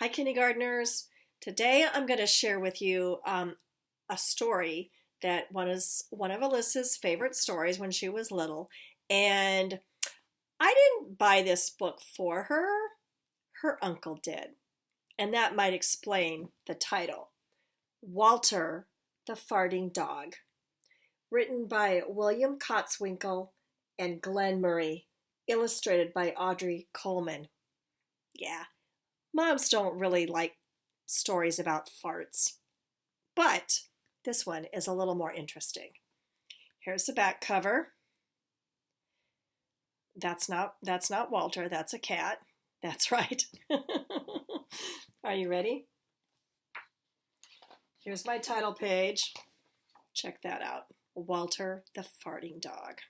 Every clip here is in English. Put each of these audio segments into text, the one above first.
Hi, kindergartners. Today I'm going to share with you a story that one of Alyssa's favorite stories when she was little. And I didn't buy this book for her, her uncle did. And that might explain the title. Walter, the Farting Dog. Written by William Kotzwinkle and Glenn Murray. Illustrated by Audrey Colman. Yeah, moms don't really like stories about farts, but this one is a little more interesting. Here's the back cover. That's not Walter, that's a cat. That's right. Are you ready? Here's my title page. Check that out. Walter the Farting Dog.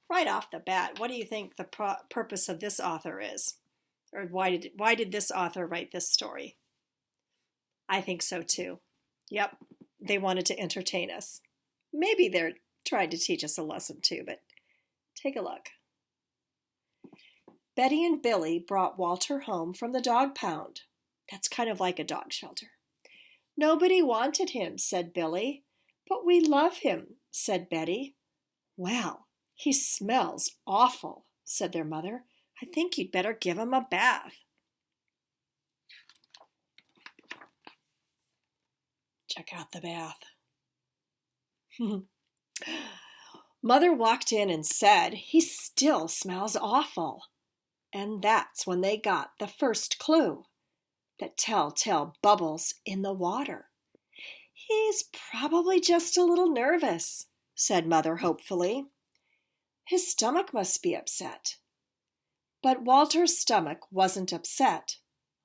Right off the bat, what do you think the purpose of this author is? Or why did this author write this story? I think so too. Yep, they wanted to entertain us. Maybe they're trying to teach us a lesson too, but take a look. Betty and Billy brought Walter home from the dog pound. That's kind of like a dog shelter. Nobody wanted him, said Billy. But we love him, said Betty. Well, he smells awful, said their mother. I think you'd better give him a bath. Check out the bath. Mother walked in and said, he still smells awful. And that's when they got the first clue. The telltale bubbles in the water. He's probably just a little nervous, said Mother hopefully. His stomach must be upset. But Walter's stomach wasn't upset.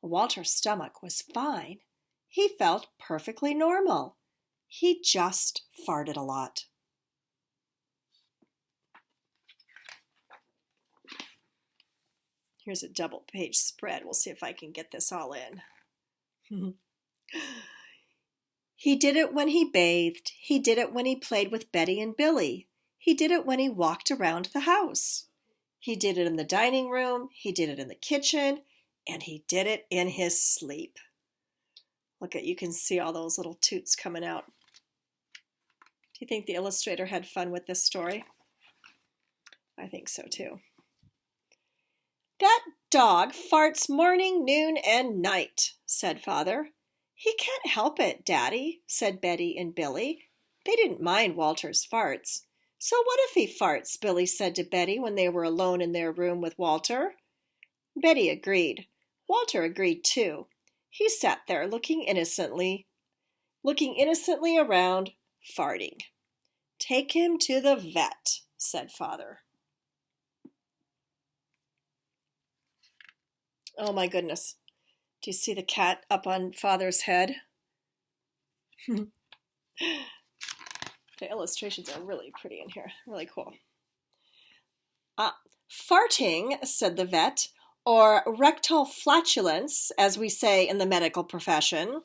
Walter's stomach was fine. He felt perfectly normal. He just farted a lot. Here's a double page spread. We'll see if I can get this all in. He did it when he bathed. He did it when he played with Betty and Billy. He did it when he walked around the house. He did it in the dining room. He did it in the kitchen. And he did it in his sleep. Look at, you can see all those little toots coming out. Do you think the illustrator had fun with this story? I think so too. That dog farts morning, noon, and night, said Father. He can't help it, Daddy, said Betty and Billy. They didn't mind Walter's farts. So what if he farts, Billy said to Betty when they were alone in their room with Walter. Betty agreed. Walter agreed too. He sat there looking innocently around, farting. Take him to the vet, said Father. Oh my goodness. Do you see the cat up on Father's head? The illustrations are really pretty in here. Really cool. Farting, said the vet, or rectal flatulence, as we say in the medical profession,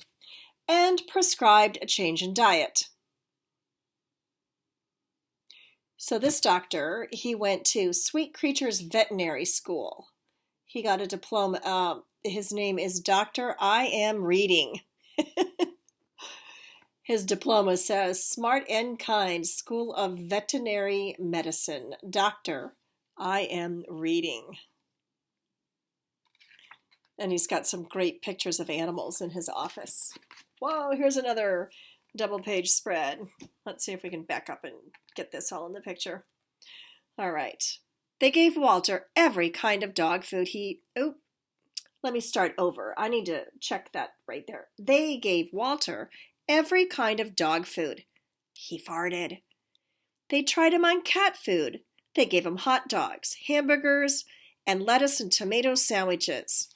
and prescribed a change in diet. So this doctor, he went to Sweet Creatures Veterinary School. He got a diploma. His name is Dr. I Am Reading. His diploma says, Smart and Kind, School of Veterinary Medicine. Dr. I Am Reading. And he's got some great pictures of animals in his office. Whoa, here's another double page spread. Let's see if we can back up and get this all in the picture. All right. They gave Walter every kind of dog food let me start over. I need to check that right there. They gave Walter every kind of dog food. He farted. They tried him on cat food. They gave him hot dogs, hamburgers, and lettuce and tomato sandwiches.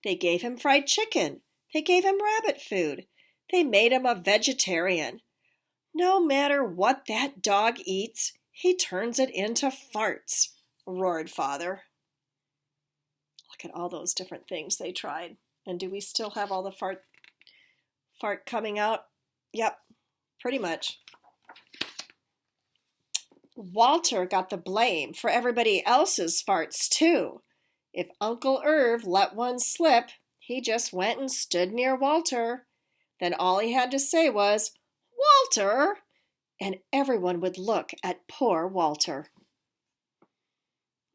They gave him fried chicken. They gave him rabbit food. They made him a vegetarian. No matter what that dog eats, he turns it into farts, roared Father. Look at all those different things they tried. And do we still have all the fart coming out? Yep, pretty much. Walter got the blame for everybody else's farts too. If Uncle Irv let one slip, he just went and stood near Walter. Then all he had to say was, "Walter!" and everyone would look at poor Walter.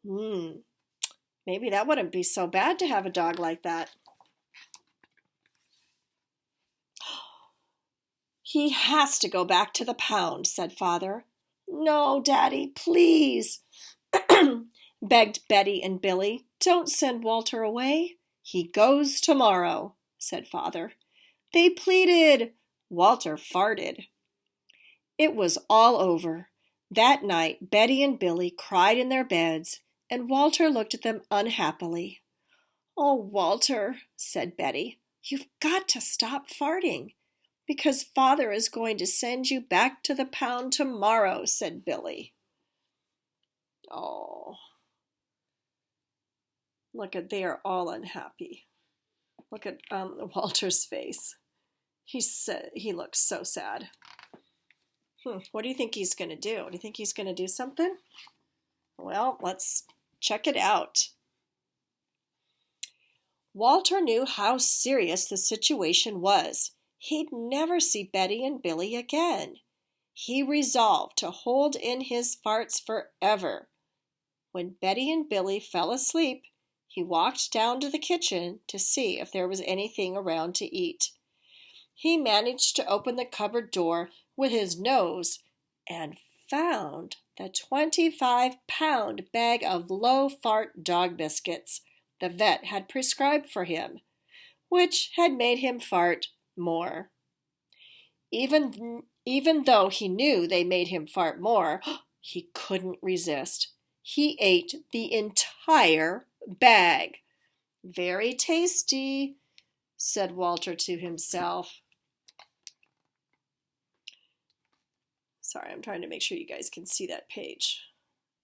Maybe that wouldn't be so bad to have a dog like that. "He has to go back to the pound," said Father. "No, Daddy, please," begged Betty and Billy. "Don't send Walter away." "He goes tomorrow," said Father. They pleaded. Walter farted. It was all over. That night, Betty and Billy cried in their beds, and Walter looked at them unhappily. "Oh, Walter," said Betty, "you've got to stop farting." "Because Father is going to send you back to the pound tomorrow," said Billy. Oh, they are all unhappy. Look at Walter's face. He looks so sad. What do you think he's going to do? Do you think he's going to do something? Well, let's check it out. Walter knew how serious the situation was. He'd never see Betty and Billy again. He resolved to hold in his farts forever. When Betty and Billy fell asleep, he walked down to the kitchen to see if there was anything around to eat. He managed to open the cupboard door with his nose and found the 25-pound bag of low-fart dog biscuits the vet had prescribed for him, which had made him fart more. Even though he knew they made him fart more, he couldn't resist. He ate the entire bag. "Very tasty," said Walter to himself. Sorry, I'm trying to make sure you guys can see that page.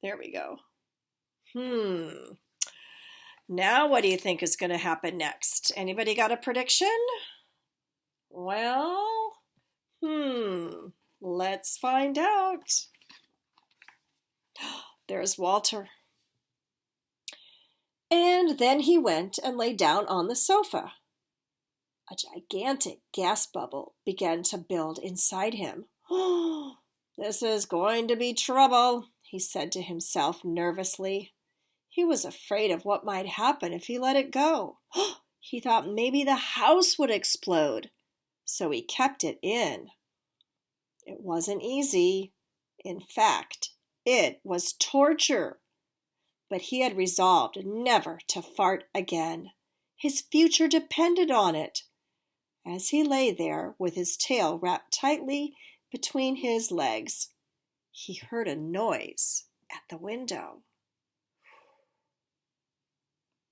There we go. Now what do you think is going to happen next? Anybody got a prediction? Well, let's find out. There's Walter. And then he went and lay down on the sofa. A gigantic gas bubble began to build inside him. "This is going to be trouble," he said to himself nervously. He was afraid of what might happen if he let it go. He thought maybe the house would explode, so he kept it in. It wasn't easy. In fact, it was torture. But he had resolved never to fart again. His future depended on it. As he lay there with his tail wrapped tightly between his legs, he heard a noise at the window.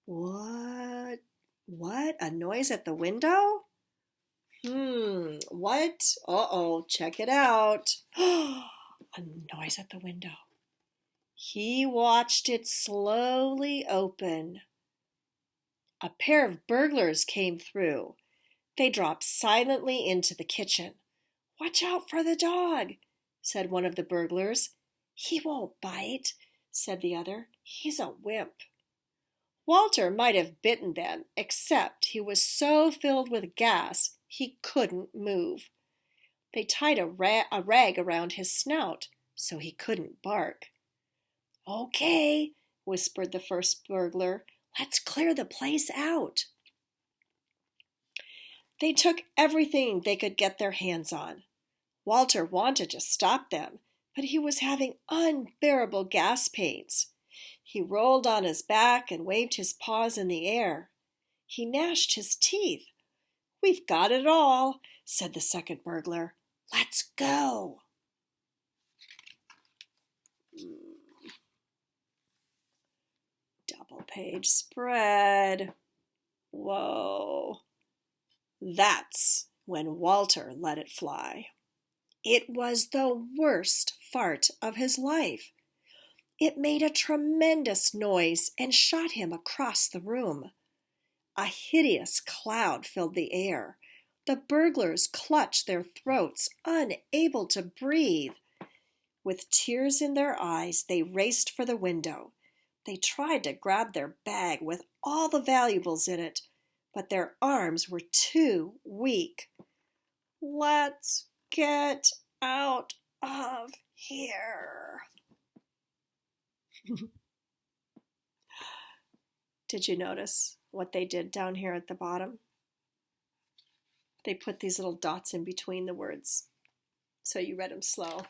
What? A noise at the window? What? Uh-oh, check it out. A noise at the window. He watched it slowly open. A pair of burglars came through. They dropped silently into the kitchen. "Watch out for the dog," said one of the burglars. "He won't bite," said the other. "He's a wimp." Walter might have bitten them, except he was so filled with gas he couldn't move. They tied a rag around his snout so he couldn't bark. "Okay," whispered the first burglar. "Let's clear the place out." They took everything they could get their hands on. Walter wanted to stop them, but he was having unbearable gas pains. He rolled on his back and waved his paws in the air. He gnashed his teeth. "We've got it all," said the second burglar. "Let's go." Double page spread. Whoa. That's when Walter let it fly. It was the worst fart of his life. It made a tremendous noise and shot him across the room. A hideous cloud filled the air. The burglars clutched their throats, unable to breathe. With tears in their eyes, they raced for the window. They tried to grab their bag with all the valuables in it, but their arms were too weak. Let's get out of here. Did you notice what they did down here at the bottom? They put these little dots in between the words, so you read them slow.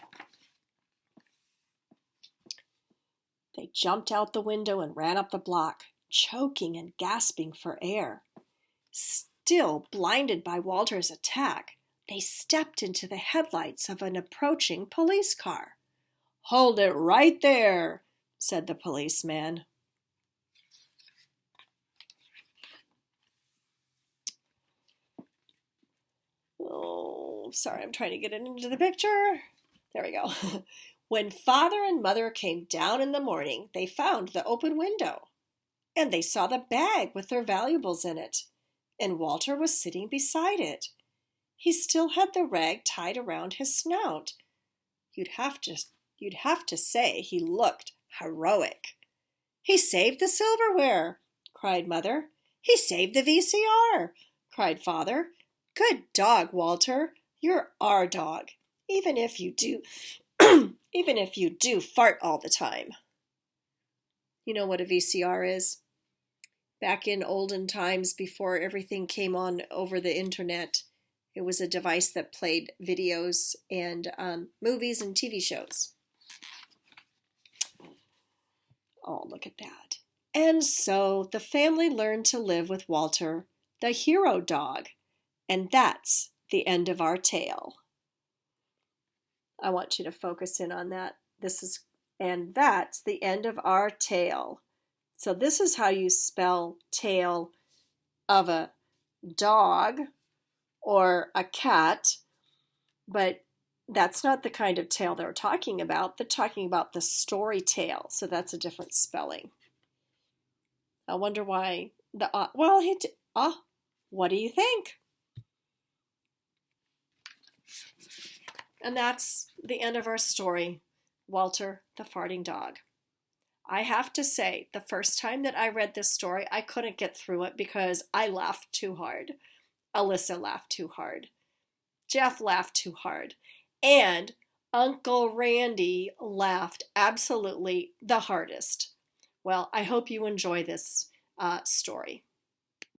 They jumped out the window and ran up the block, choking and gasping for air. Still blinded by Walter's attack, they stepped into the headlights of an approaching police car. "Hold it right there," said the policeman. Oh, sorry, I'm trying to get it into the picture. There we go. When Father and Mother came down in the morning, they found the open window, and they saw the bag with their valuables in it, and Walter was sitting beside it. He still had the rag tied around his snout. You'd have to say he looked heroic. "He saved the silverware," cried Mother. "He saved the VCR," cried Father. "Good dog, Walter. You're our dog, even if you do even if you do fart all the time." You know what a VCR is? Back in olden times, before everything came on over the internet, it was a device that played videos and movies and TV shows. Oh, look at that. And so the family learned to live with Walter, the hero dog. And that's the end of our tale. I want you to focus in on that. And that's the end of our tale. So this is how you spell tail of a dog or a cat, but that's not the kind of tale they're talking about. They're talking about the story tale, so that's a different spelling. I wonder why what do you think? And that's the end of our story, Walter the Farting Dog. I have to say, the first time that I read this story, I couldn't get through it because I laughed too hard. Alyssa laughed too hard. Jeff laughed too hard. And Uncle Randy laughed absolutely the hardest. Well, I hope you enjoy this story.